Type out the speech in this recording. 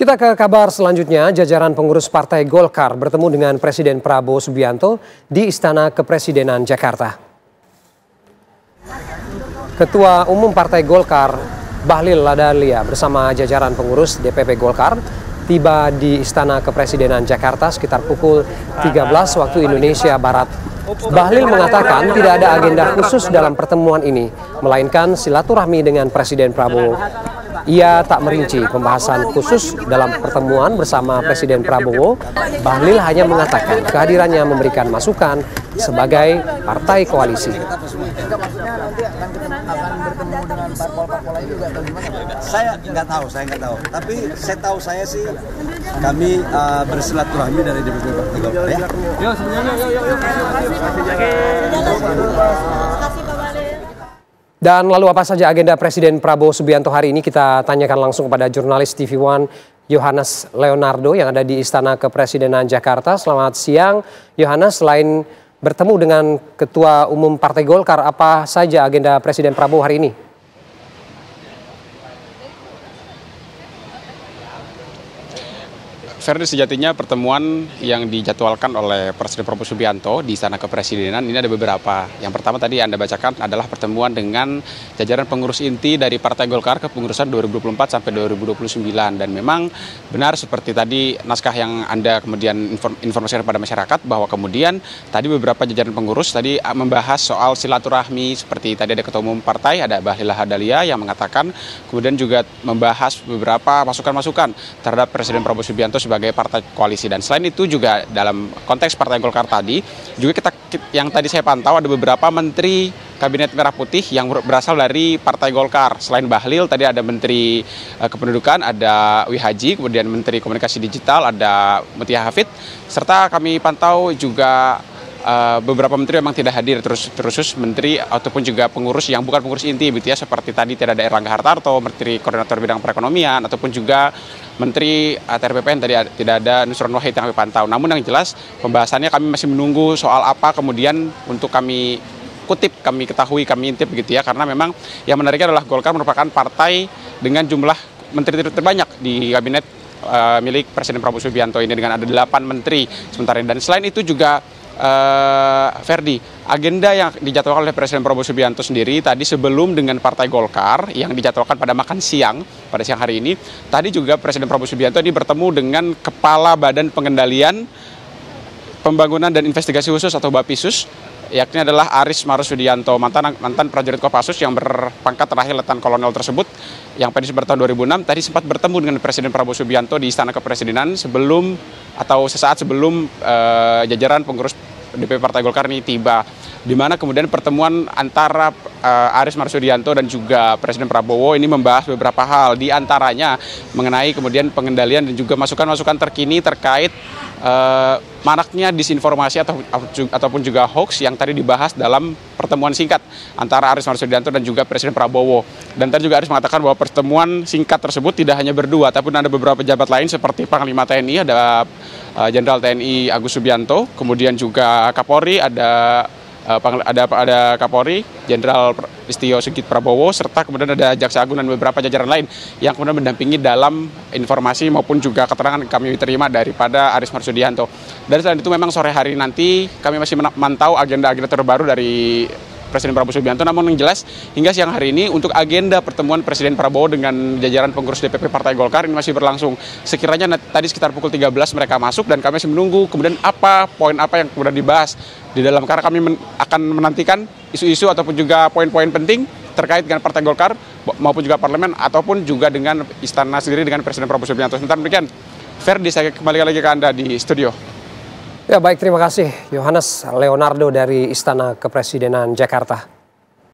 Kita ke kabar selanjutnya, jajaran pengurus Partai Golkar bertemu dengan Presiden Prabowo Subianto di Istana Kepresidenan Jakarta. Ketua Umum Partai Golkar, Bahlil Lahadalia bersama jajaran pengurus DPP Golkar tiba di Istana Kepresidenan Jakarta sekitar pukul 13 waktu Indonesia Barat. Bahlil mengatakan tidak ada agenda khusus dalam pertemuan ini, melainkan silaturahmi dengan Presiden Prabowo. Ia tak merinci pembahasan khusus dalam pertemuan bersama Presiden Prabowo. Bahlil hanya mengatakan kehadirannya memberikan masukan sebagai partai koalisi. Saya nggak tahu. Tapi saya tahu sih kami bersilaturahmi dari DPP Partai Golkar ya. Dan lalu apa saja agenda Presiden Prabowo Subianto hari ini, kita tanyakan langsung kepada jurnalis TV One Yohanes Leonardo yang ada di Istana Kepresidenan Jakarta. Selamat siang Yohanes, selain bertemu dengan Ketua Umum Partai Golkar, apa saja agenda Presiden Prabowo hari ini? Ferdi, sejatinya pertemuan yang dijadwalkan oleh Presiden Prabowo Subianto di Istana Kepresidenan ini ada beberapa. Yang pertama tadi Anda bacakan adalah pertemuan dengan jajaran pengurus inti dari Partai Golkar kepengurusan 2024 sampai 2029. Dan memang benar seperti tadi naskah yang Anda kemudian informasikan kepada masyarakat, bahwa kemudian tadi beberapa jajaran pengurus tadi membahas soal silaturahmi. Seperti tadi ada Ketua Umum Partai, ada Bahlil Lahadalia yang mengatakan, kemudian juga membahas beberapa masukan-masukan terhadap Presiden Prabowo Subianto sebagai partai koalisi. Dan selain itu juga dalam konteks Partai Golkar tadi juga yang tadi saya pantau ada beberapa menteri Kabinet Merah Putih yang berasal dari Partai Golkar. Selain Bahlil tadi ada Menteri Kependudukan, ada Wihaji, kemudian Menteri Komunikasi Digital ada Mutia Hafid, serta kami pantau juga beberapa menteri memang tidak hadir, terus menteri ataupun juga pengurus yang bukan pengurus inti begitu ya, seperti tadi tidak ada Erlangga Hartarto, Menteri Koordinator Bidang Perekonomian, ataupun juga Menteri ATR BPN tadi tidak ada Nusron Wahid yang kami pantau. Namun yang jelas pembahasannya kami masih menunggu soal apa kemudian untuk kami kutip, kami ketahui, kami intip begitu ya, karena memang yang menariknya adalah Golkar merupakan partai dengan jumlah menteri terbanyak di kabinet milik Presiden Prabowo Subianto ini dengan ada 8 menteri sementara ini. Dan selain itu juga Ferdi, agenda yang dijadwalkan oleh Presiden Prabowo Subianto sendiri tadi sebelum dengan Partai Golkar yang dijadwalkan pada makan siang pada siang hari ini, tadi juga Presiden Prabowo Subianto ini bertemu dengan Kepala Badan Pengendalian Pembangunan dan Investigasi Khusus atau Bapisus, yakni adalah Aris Marsudianto, mantan prajurit Kopassus yang berpangkat terakhir letnan kolonel tersebut yang pensiun pada tahun 2006, tadi sempat bertemu dengan Presiden Prabowo Subianto di Istana Kepresidenan sebelum atau sesaat sebelum jajaran pengurus DPP Partai Golkar ini tiba, di mana kemudian pertemuan antara Aris Marsudianto dan juga Presiden Prabowo ini membahas beberapa hal, di antaranya mengenai kemudian pengendalian dan juga masukan-masukan terkini terkait maraknya disinformasi ataupun juga hoax yang tadi dibahas dalam pertemuan singkat antara Aris Marsudianto dan juga Presiden Prabowo. Dan tadi juga Aris mengatakan bahwa pertemuan singkat tersebut tidak hanya berdua, tapi ada beberapa pejabat lain seperti Panglima TNI, ada Jenderal TNI Agus Subianto, kemudian juga Kapolri, ada Kapolri Jenderal Listio Sigit Prabowo, serta kemudian ada Jaksa Agung dan beberapa jajaran lain yang kemudian mendampingi dalam informasi maupun juga keterangan yang kami terima daripada Aris Marsudianto. Dan selain itu memang sore hari nanti kami masih memantau agenda-agenda terbaru dari Presiden Prabowo Subianto. Namun yang jelas hingga siang hari ini untuk agenda pertemuan Presiden Prabowo dengan jajaran pengurus DPP Partai Golkar ini masih berlangsung. Sekiranya tadi sekitar pukul 13 mereka masuk dan kami masih menunggu kemudian poin apa yang kemudian dibahas di dalam, karena kami akan menantikan isu-isu ataupun juga poin-poin penting terkait dengan Partai Golkar maupun juga parlemen ataupun juga dengan istana sendiri dengan Presiden Prabowo Subianto. Sementara demikian, Ferdi, saya kembali lagi ke Anda di studio. Ya baik, terima kasih Yohanes Leonardo dari Istana Kepresidenan Jakarta.